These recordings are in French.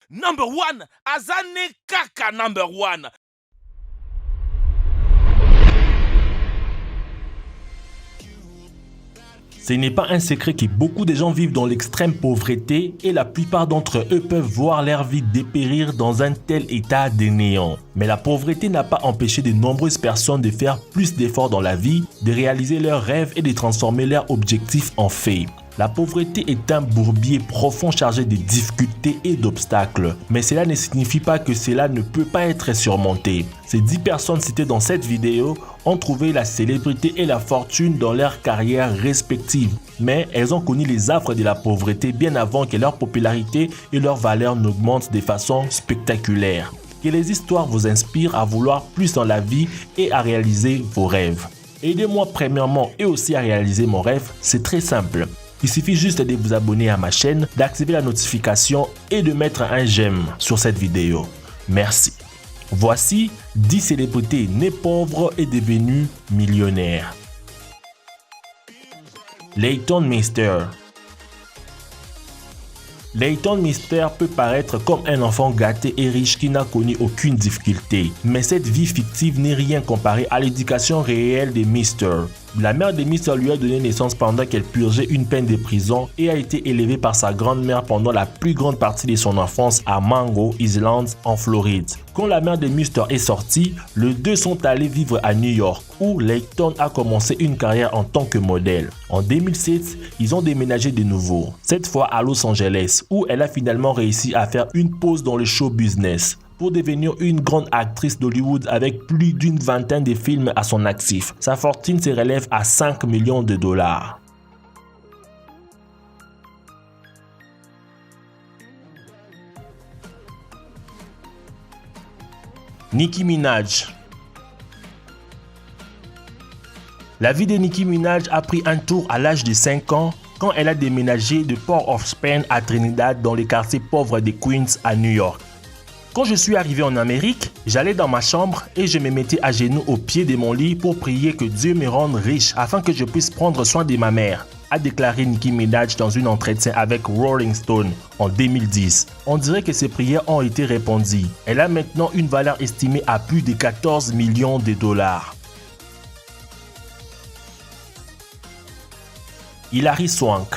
Number one, Azane Kaka number one. Ce n'est pas un secret que beaucoup de gens vivent dans l'extrême pauvreté et la plupart d'entre eux peuvent voir leur vie dépérir dans un tel état de néant. Mais la pauvreté n'a pas empêché de nombreuses personnes de faire plus d'efforts dans la vie, de réaliser leurs rêves et de transformer leurs objectifs en faits. La pauvreté est un bourbier profond chargé de difficultés et d'obstacles, mais cela ne signifie pas que cela ne peut pas être surmonté. Ces 10 personnes citées dans cette vidéo ont trouvé la célébrité et la fortune dans leurs carrières respectives, mais elles ont connu les affres de la pauvreté bien avant que leur popularité et leur valeur n'augmentent de façon spectaculaire. Que les histoires vous inspirent à vouloir plus dans la vie et à réaliser vos rêves. Aidez-moi premièrement et aussi à réaliser mon rêve, c'est très simple. Il suffit juste de vous abonner à ma chaîne, d'activer la notification et de mettre un j'aime sur cette vidéo. Merci. Voici 10 célébrités nées pauvres et devenues millionnaires. Leighton Meester. Leighton Meester peut paraître comme un enfant gâté et riche qui n'a connu aucune difficulté. Mais cette vie fictive n'est rien comparé à l'éducation réelle de Meester. La mère de Meester lui a donné naissance pendant qu'elle purgeait une peine de prison et a été élevée par sa grand-mère pendant la plus grande partie de son enfance à Mango Island en Floride. Quand la mère de Meester est sortie, les deux sont allés vivre à New York où Leighton a commencé une carrière en tant que modèle. En 2007, ils ont déménagé de nouveau, cette fois à Los Angeles où elle a finalement réussi à faire une pause dans le show business pour devenir une grande actrice d'Hollywood avec plus d'une vingtaine de films à son actif. Sa fortune se relève à 5 millions de dollars. Nicki Minaj. La vie de Nicki Minaj a pris un tour à l'âge de 5 ans quand elle a déménagé de Port-of-Spain à Trinidad dans les quartiers pauvres de Queens à New York. Quand je suis arrivé en Amérique, j'allais dans ma chambre et je me mettais à genoux au pied de mon lit pour prier que Dieu me rende riche afin que je puisse prendre soin de ma mère, a déclaré Nicki Minaj dans un entretien avec Rolling Stone en 2010. On dirait que ses prières ont été répondues. Elle a maintenant une valeur estimée à plus de 14 millions de dollars. Hilary Swank.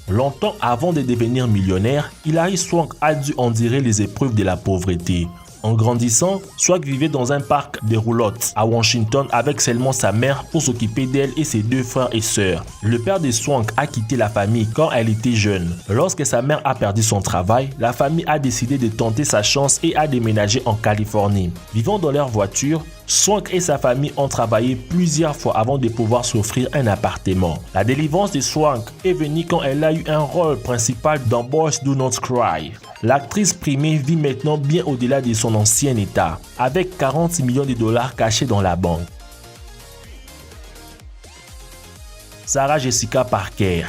Longtemps avant de devenir millionnaire, Hilary Swank a dû endurer les épreuves de la pauvreté. En grandissant, Swank vivait dans un parc de roulottes à Washington avec seulement sa mère pour s'occuper d'elle et ses 2 frères et sœurs. Le père de Swank a quitté la famille quand elle était jeune. Lorsque sa mère a perdu son travail, la famille a décidé de tenter sa chance et a déménagé en Californie. Vivant dans leur voiture, Swank et sa famille ont travaillé plusieurs fois avant de pouvoir s'offrir un appartement. La délivrance de Swank est venue quand elle a eu un rôle principal dans Boys Do Not Cry. L'actrice primée vit maintenant bien au-delà de son ancien état, avec 40 millions de dollars cachés dans la banque. Sarah Jessica Parker.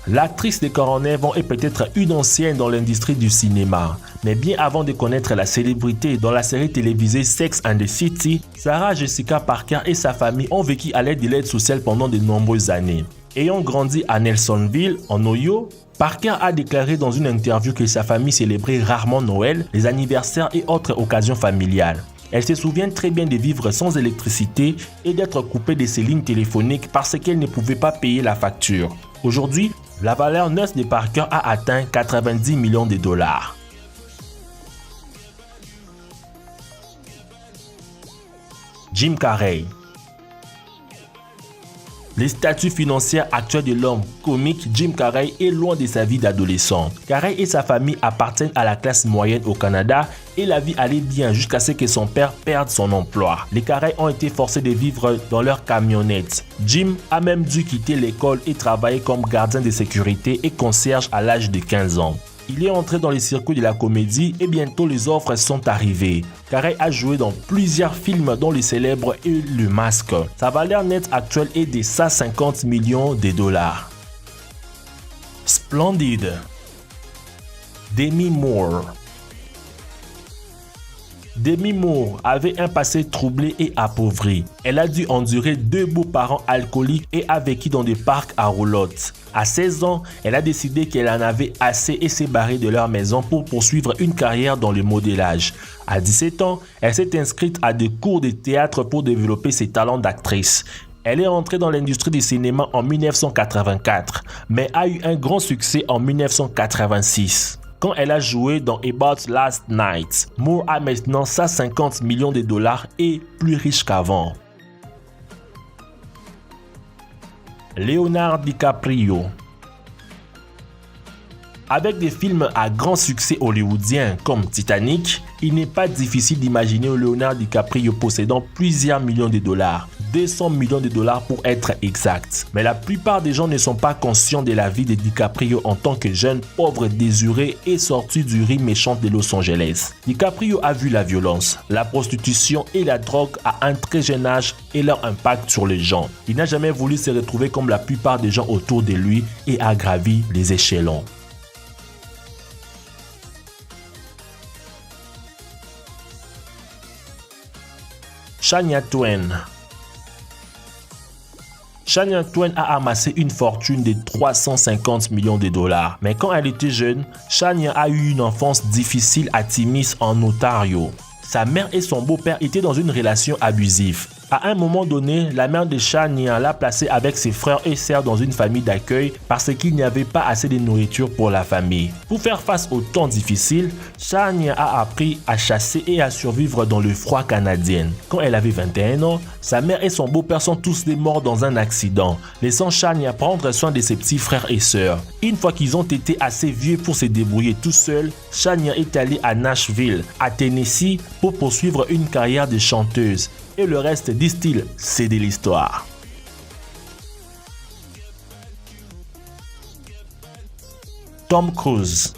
L'actrice de 49 ans est peut-être une ancienne dans l'industrie du cinéma, mais bien avant de connaître la célébrité dans la série télévisée Sex and the City, Sarah Jessica Parker et sa famille ont vécu à l'aide de l'aide sociale pendant de nombreuses années. Ayant grandi à Nelsonville, en Ohio, Parker a déclaré dans une interview que sa famille célébrait rarement Noël, les anniversaires et autres occasions familiales. Elle se souvient très bien de vivre sans électricité et d'être coupée de ses lignes téléphoniques parce qu'elle ne pouvait pas payer la facture. Aujourd'hui, la valeur nette de Parker a atteint 90 millions de dollars. Jim Carrey. Les statuts financiers actuels de l'homme comique Jim Carrey est loin de sa vie d'adolescent. Carrey et sa famille appartiennent à la classe moyenne au Canada et la vie allait bien jusqu'à ce que son père perde son emploi. Les Carrey ont été forcés de vivre dans leur camionnette. Jim a même dû quitter l'école et travailler comme gardien de sécurité et concierge à l'âge de 15 ans. Il est entré dans les circuits de la comédie et bientôt les offres sont arrivées. Carrey a joué dans plusieurs films dont le célèbre et Le Masque. Sa valeur nette actuelle est de 150 millions de dollars. Splendid. Demi Moore. Demi Moore avait un passé troublé et appauvri. Elle a dû endurer 2 beaux-parents alcooliques et a vécu dans des parcs à roulotte. À 16 ans, elle a décidé qu'elle en avait assez et s'est barrée de leur maison pour poursuivre une carrière dans le modélage. À 17 ans, elle s'est inscrite à des cours de théâtre pour développer ses talents d'actrice. Elle est entrée dans l'industrie du cinéma en 1984, mais a eu un grand succès en 1986. Quand elle a joué dans About Last Night, Moore a maintenant 150 millions de dollars et plus riche qu'avant. Leonardo DiCaprio. Avec des films à grand succès hollywoodien comme Titanic, il n'est pas difficile d'imaginer Leonardo DiCaprio possédant plusieurs millions de dollars, 200 millions de dollars pour être exact. Mais la plupart des gens ne sont pas conscients de la vie de DiCaprio en tant que jeune pauvre désiré et sorti du riz méchant de Los Angeles. DiCaprio a vu la violence, la prostitution et la drogue à un très jeune âge et leur impact sur les gens. Il n'a jamais voulu se retrouver comme la plupart des gens autour de lui et a gravi les échelons. Shania Twain. Shania Twain a amassé une fortune de 350 millions de dollars. Mais quand elle était jeune, Shania a eu une enfance difficile à Timmins en Ontario. Sa mère et son beau-père étaient dans une relation abusive. À un moment donné, la mère de Shania l'a placée avec ses frères et sœurs dans une famille d'accueil parce qu'il n'y avait pas assez de nourriture pour la famille. Pour faire face aux temps difficiles, Shania a appris à chasser et à survivre dans le froid canadien. Quand elle avait 21 ans, sa mère et son beau-père sont tous morts dans un accident, laissant Shania prendre soin de ses petits frères et sœurs. Une fois qu'ils ont été assez vieux pour se débrouiller tout seuls, Shania est allée à Nashville, à Tennessee, pour poursuivre une carrière de chanteuse. Et le reste, disent-ils, c'est de l'histoire. Tom Cruise.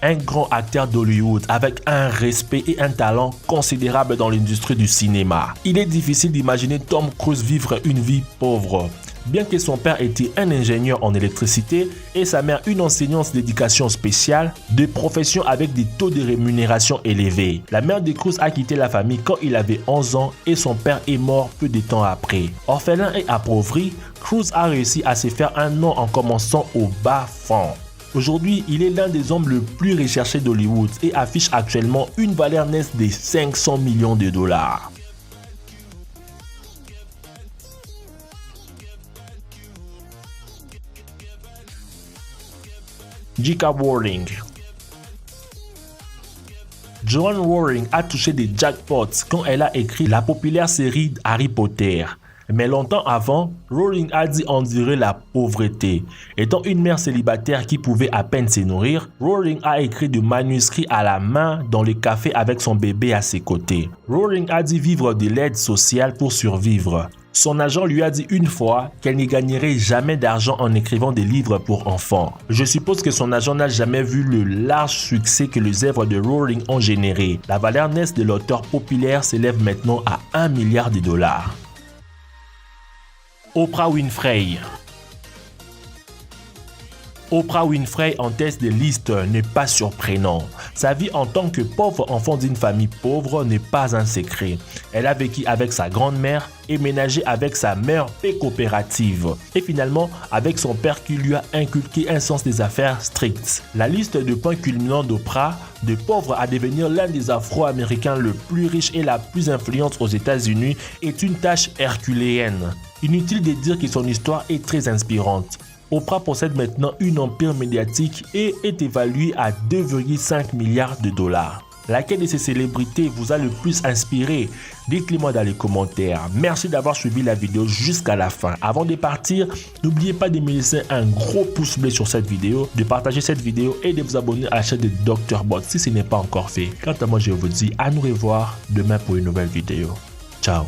Un grand acteur d'Hollywood avec un respect et un talent considérable dans l'industrie du cinéma. Il est difficile d'imaginer Tom Cruise vivre une vie pauvre. Bien que son père était un ingénieur en électricité et sa mère une enseignante d'éducation spéciale, de profession avec des taux de rémunération élevés. La mère de Cruise a quitté la famille quand il avait 11 ans et son père est mort peu de temps après. Orphelin et appauvri, Cruise a réussi à se faire un nom en commençant au bas fond. Aujourd'hui, il est l'un des hommes les plus recherchés d'Hollywood et affiche actuellement une valeur nette de 500 millions de dollars. J.K. Rowling. Joanne Rowling a touché des jackpots quand elle a écrit la populaire série Harry Potter. Mais longtemps avant, Rowling a dit endurer la pauvreté. Étant une mère célibataire qui pouvait à peine se nourrir, Rowling a écrit des manuscrits à la main dans le café avec son bébé à ses côtés. Rowling a dit vivre de l'aide sociale pour survivre. Son agent lui a dit une fois qu'elle n'y gagnerait jamais d'argent en écrivant des livres pour enfants. Je suppose que son agent n'a jamais vu le large succès que les œuvres de Rowling ont généré. La valeur nette de l'auteur populaire s'élève maintenant à 1 milliard de dollars. Oprah Winfrey. Oprah Winfrey en tête de liste n'est pas surprenant. Sa vie en tant que pauvre enfant d'une famille pauvre n'est pas un secret. Elle a vécu avec sa grand-mère, emménagé avec sa mère peu coopérative et finalement avec son père qui lui a inculqué un sens des affaires strict. La liste de points culminants d'Oprah, de pauvre à devenir l'un des Afro-Américains le plus riche et la plus influente aux États-Unis, est une tâche herculéenne. Inutile de dire que son histoire est très inspirante. Oprah possède maintenant un empire médiatique et est évalué à 2,5 milliards de dollars. Laquelle de ces célébrités vous a le plus inspiré? Dites-le-moi dans les commentaires. Merci d'avoir suivi la vidéo jusqu'à la fin. Avant de partir, n'oubliez pas de me laisser un gros pouce bleu sur cette vidéo, de partager cette vidéo et de vous abonner à la chaîne de Dr Bot si ce n'est pas encore fait. Quant à moi, je vous dis à nous revoir demain pour une nouvelle vidéo. Ciao.